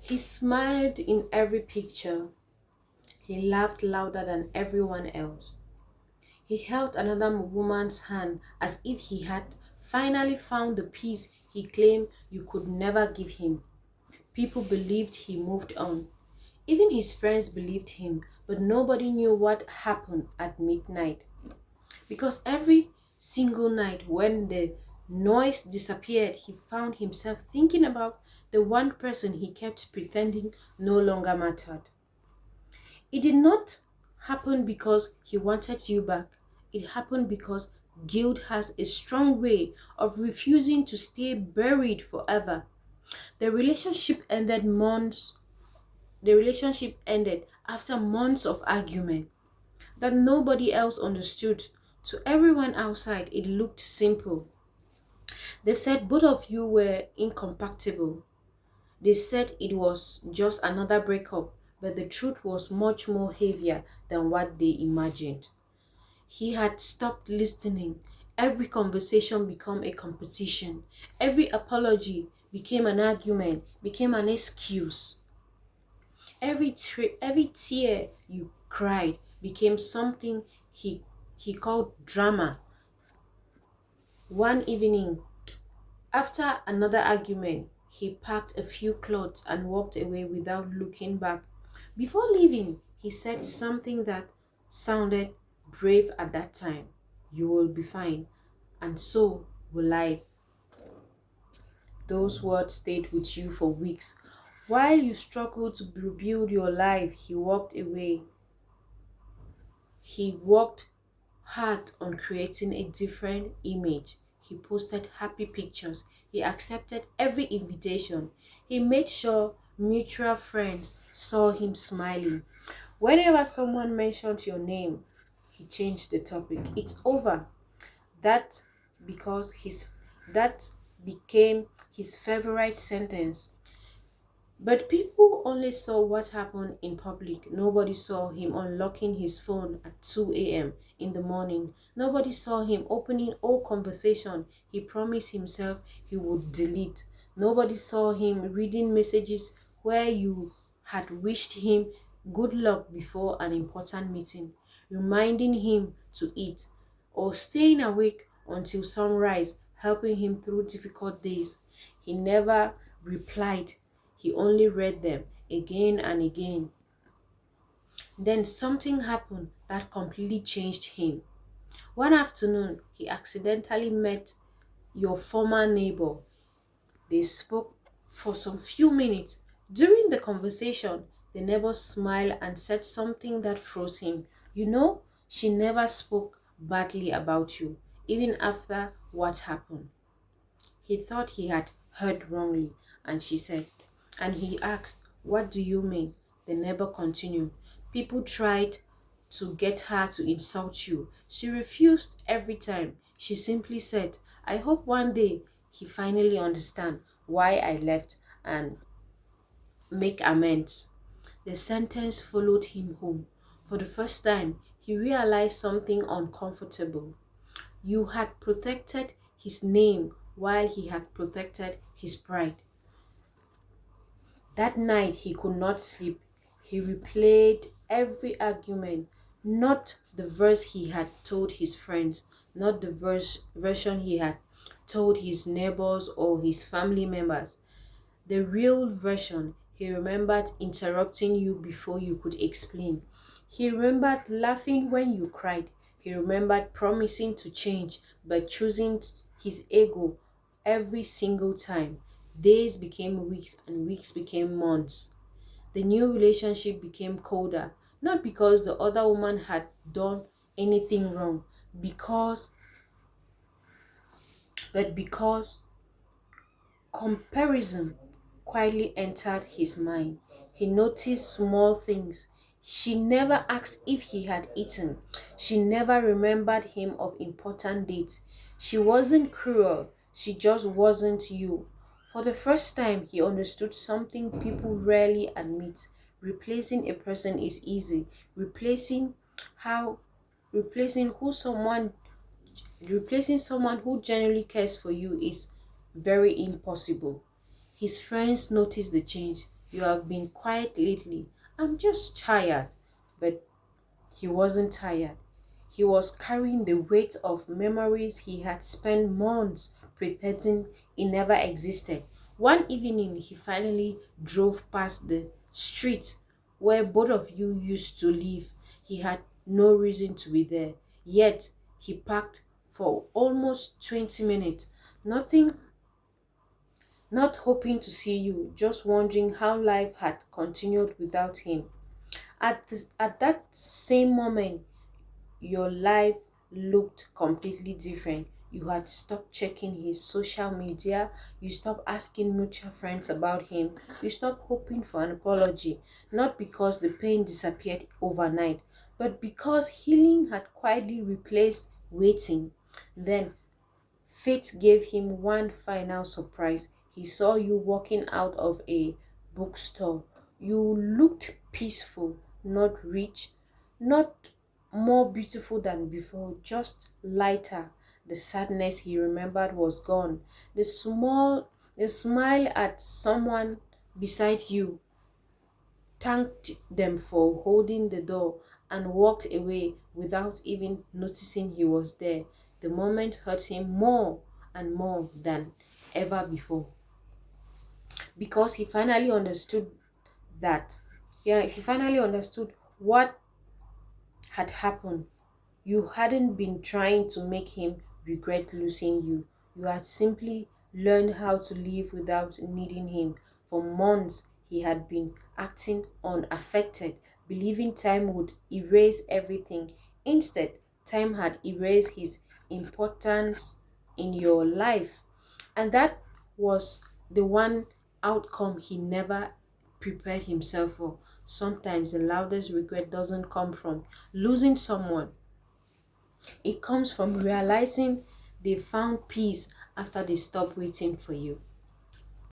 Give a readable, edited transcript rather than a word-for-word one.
He smiled in every picture. He laughed louder than everyone else. He held another woman's hand as if he had finally found the peace he claimed you could never give him. People believed he moved on. Even his friends believed him, but nobody knew what happened at midnight. Because every single night when the noise disappeared, he found himself thinking about the one person he kept pretending no longer mattered. It did not happen because he wanted you back. It happened because guilt has a strong way of refusing to stay buried forever. The relationship ended months the relationship ended after months of argument that nobody else understood. To everyone outside, it looked simple. They said both of you were incompatible. They said it was just another breakup, but the truth was much more heavier than what they imagined. He had stopped listening. Every conversation became a competition. Every apology became an argument, became an excuse. Every tear you cried became something he called drama. One evening, after another argument, he packed a few clothes and walked away without looking back. Before leaving, he said something that sounded brave at that time. You will be fine, and so will I. Those words stayed with you for weeks. While you struggled to rebuild your life, he walked away. He worked hard on creating a different image. He posted happy pictures. He accepted every invitation. He made sure mutual friends saw him smiling. Whenever someone mentioned your name, he changed the topic. It's over. That because his that became his favorite sentence. But people only saw what happened in public. Nobody saw him unlocking his phone at 2 a.m. in the morning. Nobody saw him opening all conversation he promised himself he would delete. Nobody saw him reading messages where you had wished him good luck before an important meeting, reminding him to eat, or staying awake until sunrise, helping him through difficult days. He never replied, he only read them again and again. Then something happened that completely changed him. One afternoon, he accidentally met your former neighbor. They spoke for some few minutes. During the conversation, the neighbor smiled and said something that froze him. You know, she never spoke badly about you, even after what happened. He thought he had heard wrongly, and she said, and he asked, what do you mean? The neighbor continued. People tried to get her to insult you. She refused every time. She simply said, I hope one day he finally understand why I left and make amends. The sentence followed him home. For the first time, he realized something uncomfortable. You had protected his name while he had protected his pride. That night he could not sleep. He replayed every argument, not the verse he had told his friends, not the version he had told his neighbors or his family members. The real version. He remembered interrupting you before you could explain. He remembered laughing when you cried. He remembered promising to change but choosing his ego every single time. Days became weeks and weeks became months. The new relationship became colder, not because the other woman had done anything wrong, because but because comparison quietly entered his mind. He noticed small things. She never asked if he had eaten. She never remembered him of important dates. She wasn't cruel. She just wasn't you. For the first time, he understood something people rarely admit. Replacing a person is easy. How replacing who someone replacing someone who genuinely cares for you is very impossible. His friends noticed the change. You have been quiet lately. I'm just tired. But he wasn't tired. He was carrying the weight of memories he had spent months pretending it never existed. One evening, he finally drove past the street where both of you used to live. He had no reason to be there. Yet, he parked for almost 20 minutes. Nothing, not hoping to see you, just wondering how life had continued without him. At that same moment, your life looked completely different. You had stopped checking his social media, you stopped asking mutual friends about him, you stopped hoping for an apology, not because the pain disappeared overnight, but because healing had quietly replaced waiting. Then fate gave him one final surprise. He saw you walking out of a bookstore. You looked peaceful, not rich, not more beautiful than before, just lighter. The sadness he remembered was gone. The smile at someone beside you, thanked them for holding the door, and walked away without even noticing he was there. The moment hurt him more and more than ever before because he finally understood that. Yeah, he finally understood what had happened. You hadn't been trying to make him regret losing you. You had simply learned how to live without needing him. For months, he had been acting unaffected, believing time would erase everything. Instead, time had erased his importance in your life. And that was the one outcome he never prepared himself for. Sometimes the loudest regret doesn't come from losing someone, it comes from realizing they found peace after they stopped waiting for you.